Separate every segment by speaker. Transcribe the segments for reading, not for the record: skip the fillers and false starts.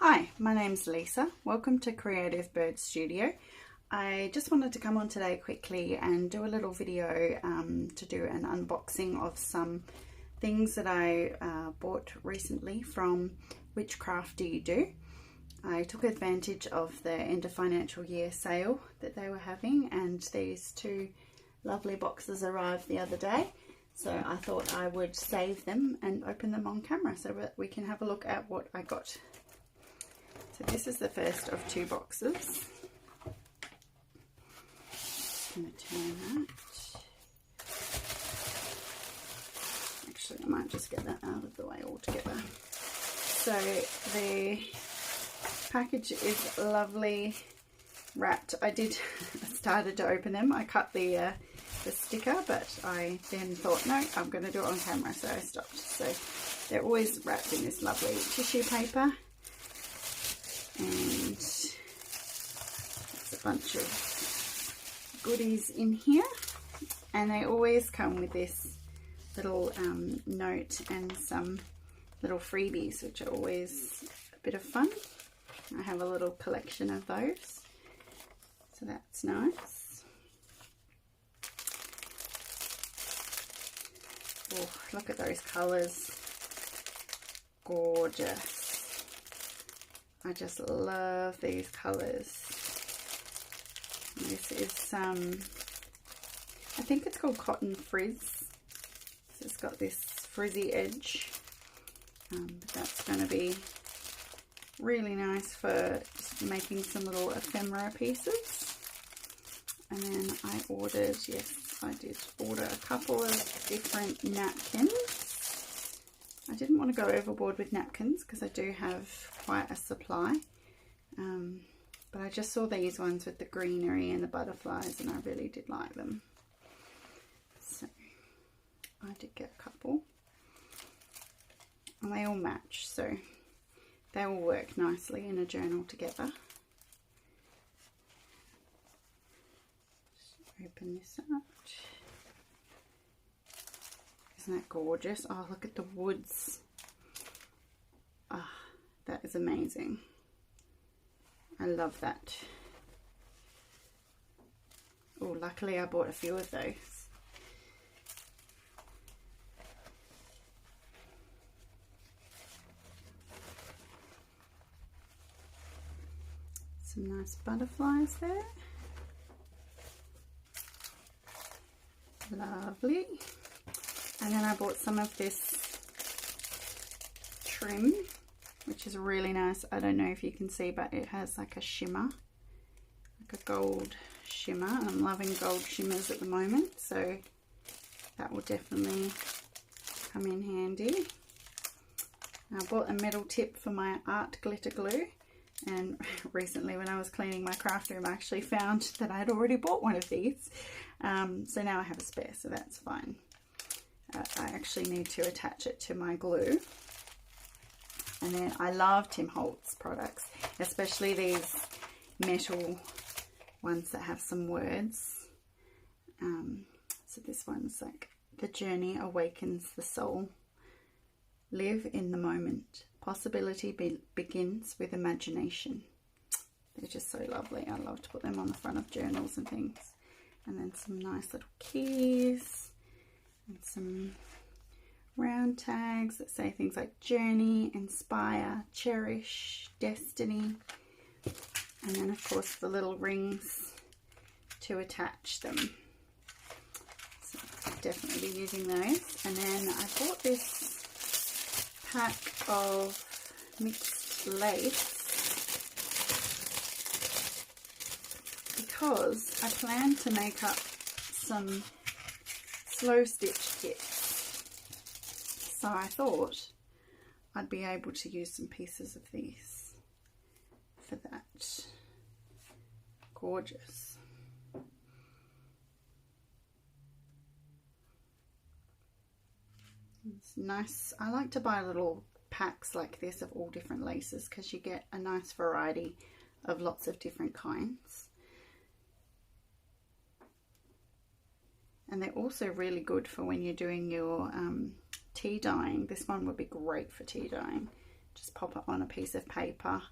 Speaker 1: Hi, my name's Lisa. Welcome to Creative Bird Studio. I just wanted to come on today quickly and do a little video to do an unboxing of some things that I bought recently from WhichCraft Do You Do. I took advantage of the end of financial year sale that they were having, and these two lovely boxes arrived the other day. So I thought I would save them and open them on camera so that we can have a look at what I got. So this is the first of two boxes. Just going to turn that. Actually, I might just get that out of the way altogether. So the package is lovely wrapped. I started to open them. I cut the sticker, but I then thought, no, I'm going to do it on camera, so I stopped. So they're always wrapped in this lovely tissue paper. And there's a bunch of goodies in here, and they always come with this little note and some little freebies, which are always a bit of fun. I have a little collection of those, so that's nice. Oh, look at those colours, gorgeous. I just love these colours. This is I think it's called Cotton Frizz. So it's got this frizzy edge, but that's going to be really nice for just making some little ephemera pieces. And then I ordered, yes, I did order a couple of different napkins. I didn't want to go overboard with napkins because I do have quite a supply, but I just saw these ones with the greenery and the butterflies, and I really did like them. So I did get a couple, and they all match, so they will work nicely in a journal together. Just open this up. Isn't that gorgeous? Oh, look at the woods. Ah, that is amazing. I love that. Oh, luckily I bought a few of those. Some nice butterflies there. Lovely. And then I bought some of this trim, which is really nice. I don't know if you can see, but it has like a shimmer, like a gold shimmer. I'm loving gold shimmers at the moment, so that will definitely come in handy. I bought a metal tip for my art glitter glue, and recently when I was cleaning my craft room I actually found that I had already bought one of these, so now I have a spare, so that's fine. I actually need to attach it to my glue. And then I love Tim Holtz products, especially these metal ones that have some words. So this one's like, the journey awakens the soul. Live in the moment. Possibility begins with imagination. They're just so lovely. I love to put them on the front of journals and things. And then some nice little keys. And some round tags that say things like journey, inspire, cherish, destiny. And then of course the little rings to attach them. So I'll definitely be using those. And then I bought this pack of mixed lace because I plan to make up some slow stitch kits, so I thought I'd be able to use some pieces of these for that. Gorgeous. It's nice. I like to buy little packs like this of all different laces because you get a nice variety of lots of different kinds. And they're also really good for when you're doing your tea dyeing. This one would be great for tea dyeing. just pop it on a piece of paper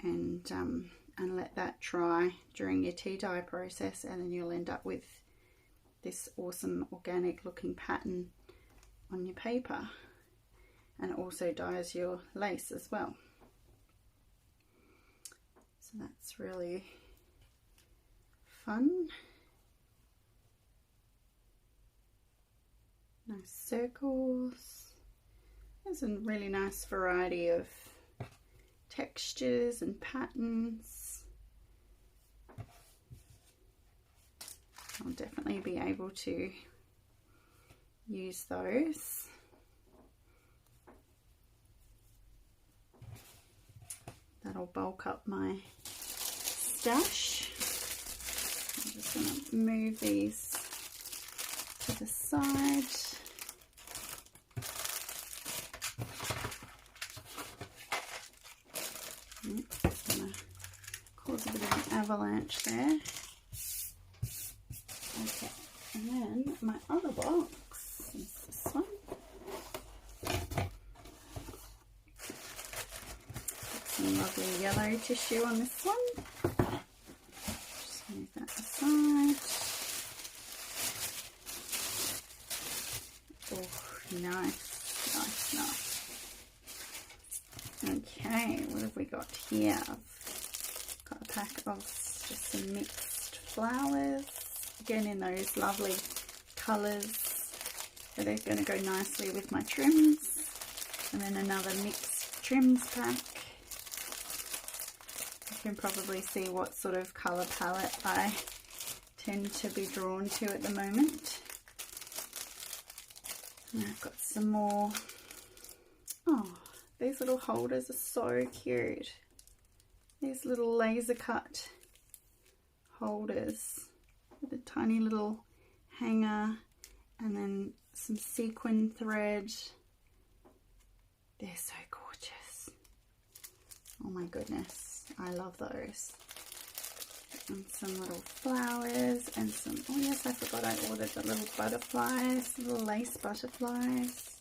Speaker 1: and let that dry during your tea dye process, and then you'll end up with this awesome organic looking pattern on your paper. And it also dyes your lace as well. So that's really fun. Nice circles. There's a really nice variety of textures and patterns. I'll definitely be able to use those. That'll bulk up my stash. I'm just going to move these to the side. It's going to cause a bit of an avalanche there. Okay, and then my other box is this one. Some lovely yellow tissue on this one. Just move that aside. Oh, nice, nice, nice. Okay, what have we got here? I've got a pack of just some mixed flowers, again in those lovely colours, so they're going to go nicely with my trims. And then another mixed trims pack. You can probably see what sort of colour palette I tend to be drawn to at the moment. And I've got some more. Oh, these little holders are so cute. These little laser cut holders with a tiny little hanger and then some sequin thread. They're so gorgeous. Oh my goodness, I love those. And some little flowers and some, oh yes, I forgot I ordered the little butterflies, little lace butterflies.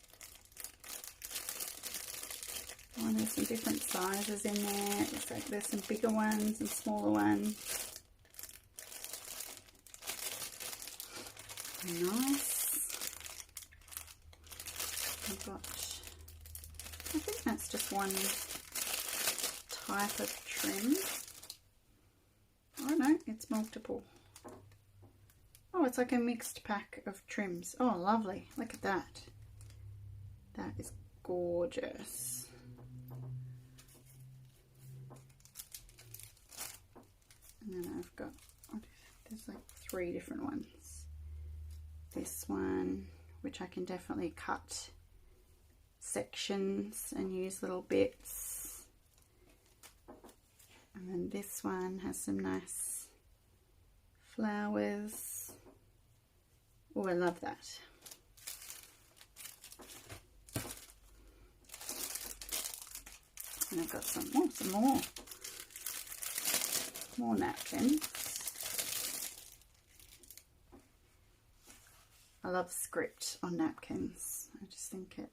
Speaker 1: Oh, there's some different sizes in there. It's like there's some bigger ones and smaller ones. Nice. I've got, I think that's just one type of trim. Oh no, it's multiple. Oh, it's like a mixed pack of trims. Oh, lovely. Look at that. That is gorgeous. And then I've got, there's like 3 different ones. This one, which I can definitely cut sections and use little bits. And then this one has some nice flowers. Oh, I love that. And I've got some more napkins. I love script on napkins. I just think it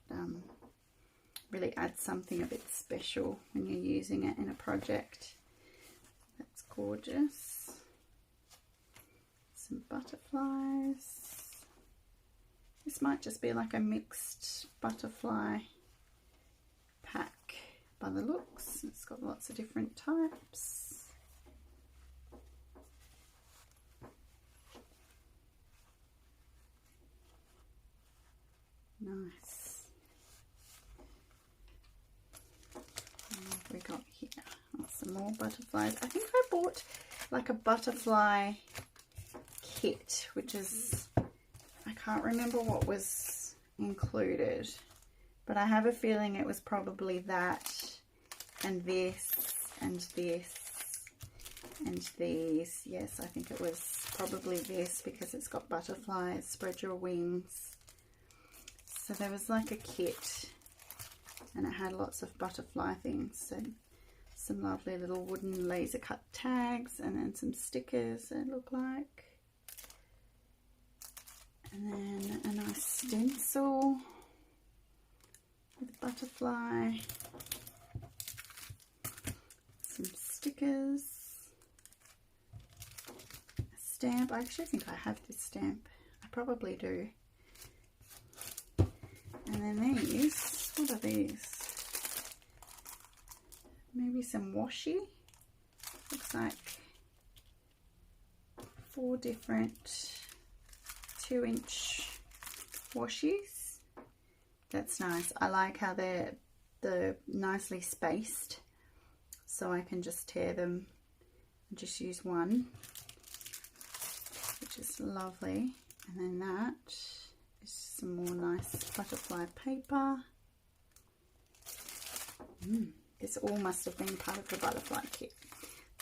Speaker 1: really adds something a bit special when you're using it in a project. That's gorgeous. Some butterflies. This might just be like a mixed butterfly pack by the looks. It's got lots of different types. Nice. And what have we got here? Oh, some more butterflies. I think I bought like a butterfly kit, which is, I can't remember what was included, but I have a feeling it was probably that and this and this and these. Yes, I think it was probably this because it's got butterflies, spread your wings. So there was like a kit and it had lots of butterfly things. So some lovely little wooden laser cut tags and then some stickers it look like. And then a nice stencil with a butterfly. stickers, a stamp. I actually think I have this stamp. I probably do. And then these, what are these? Maybe some washi. Looks like 4 different 2-inch washies. That's nice. I like how they're nicely spaced, so I can just tear them and just use one, which is lovely. And then that is some more nice butterfly paper. This all must have been part of the butterfly kit.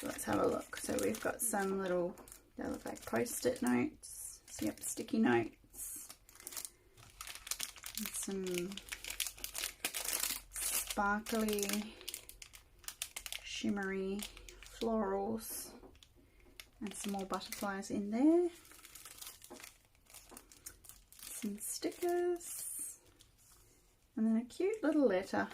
Speaker 1: So let's have a look. So we've got some little, they look like post-it notes. So yep, sticky notes. And some sparkly, shimmery florals. And some more butterflies in there. Some stickers. And then a cute little letter.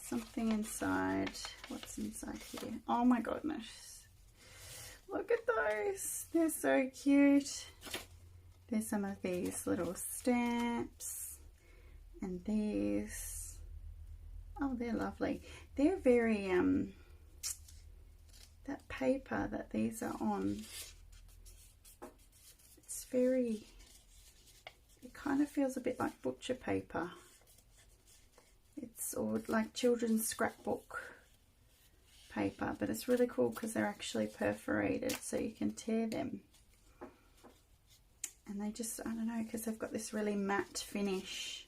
Speaker 1: Something inside. What's inside here? Oh my goodness. Look at those. They're so cute. There's some of these little stamps. And these. Oh, they're lovely. They're very, that paper that these are on, it's very, it kind of feels a bit like butcher paper. It's all like children's scrapbook paper, but it's really cool because they're actually perforated, so you can tear them. And they just, I don't know, because they've got this really matte finish.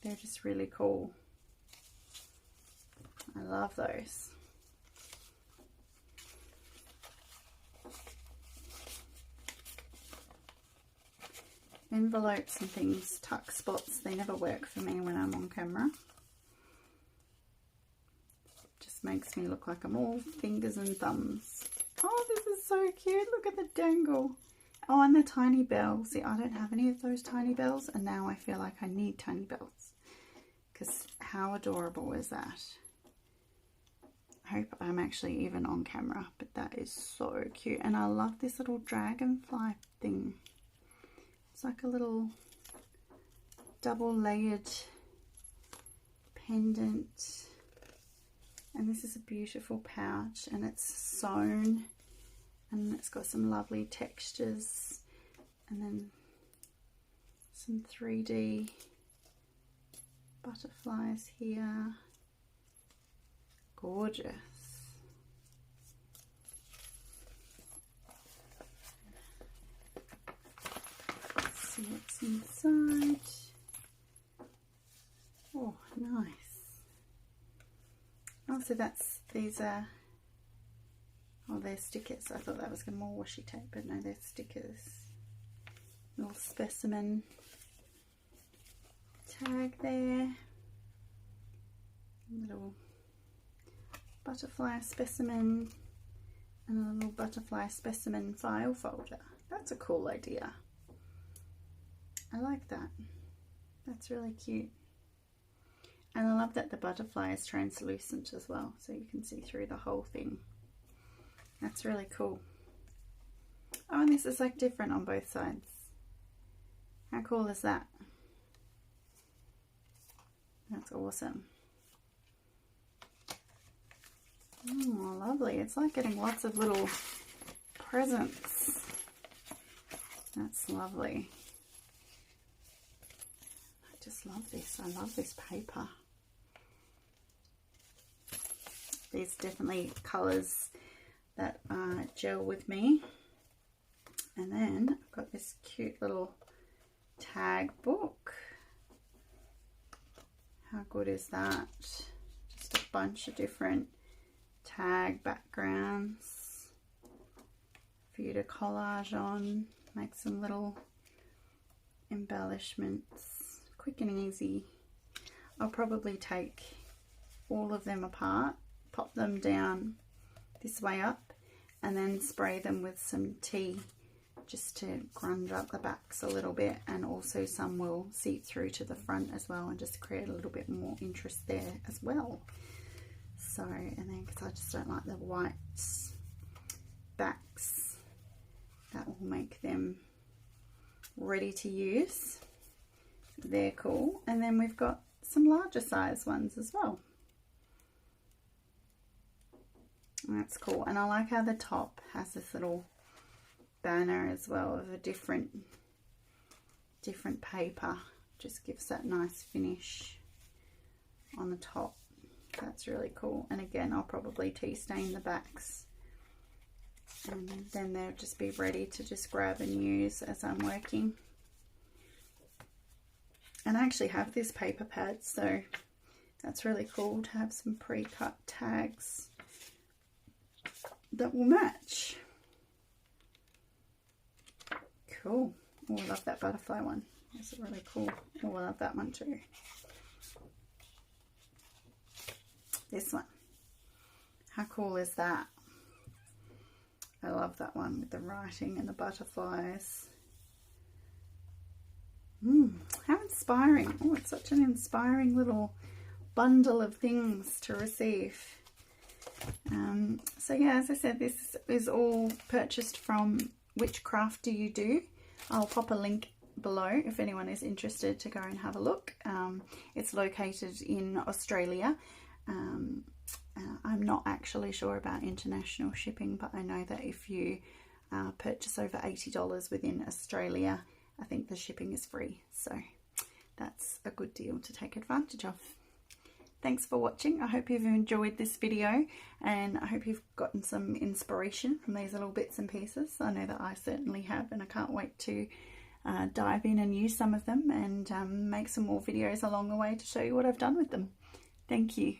Speaker 1: They're just really cool. I love those. Envelopes and things, tuck spots, they never work for me when I'm on camera. Just makes me look like I'm all fingers and thumbs. Oh, this is so cute. Look at the dangle. Oh, and the tiny bell. See, I don't have any of those tiny bells, and now I feel like I need tiny bells. Because how adorable is that? I hope I'm actually even on camera, but that is so cute. And I love this little dragonfly thing. It's like a little double layered pendant, and this is a beautiful pouch, and it's sewn, and it's got some lovely textures, and then some 3D butterflies here. Gorgeous. See what's inside. Oh, nice. Oh, so these are, oh, they're stickers. I thought that was more washi tape, but no, they're stickers. Little specimen tag there. Little butterfly specimen and a little butterfly specimen file folder. That's a cool idea. I like that. That's really cute. And I love that the butterfly is translucent as well, so you can see through the whole thing. That's really cool. Oh, and this is like different on both sides. How cool is that? That's awesome. Oh, lovely. It's like getting lots of little presents. That's lovely. I just love this. I love this paper. These definitely colours that gel with me. And then I've got this cute little tag book. How good is that? Just a bunch of different tag backgrounds for you to collage on, make some little embellishments, quick and easy. I'll probably take all of them apart, pop them down this way up, and then spray them with some tea just to grunge up the backs a little bit, and also some will seep through to the front as well and just create a little bit more interest there as well. So, and then because I just don't like the white backs, that will make them ready to use. They're cool. And then we've got some larger size ones as well. And that's cool. And I like how the top has this little banner as well of a different paper. Just gives that nice finish on the top. That's really cool. And again, I'll probably tea stain the backs, and then they'll just be ready to just grab and use as I'm working. And I actually have this paper pad, so that's really cool to have some pre-cut tags that will match. Cool. Oh, I love that butterfly one. That's really cool. Oh, I love that one too. This one. How cool is that? I love that one with the writing and the butterflies. How inspiring. Oh, it's such an inspiring little bundle of things to receive. So yeah, as I said, this is all purchased from WhichCraft Do You Do. I'll pop a link below if anyone is interested to go and have a look. It's located in Australia. I'm not actually sure about international shipping, but I know that if you purchase over $80 within Australia, I think the shipping is free. So that's a good deal to take advantage of. Thanks for watching. I hope you've enjoyed this video, and I hope you've gotten some inspiration from these little bits and pieces. I know that I certainly have, and I can't wait to dive in and use some of them and make some more videos along the way to show you what I've done with them. Thank you.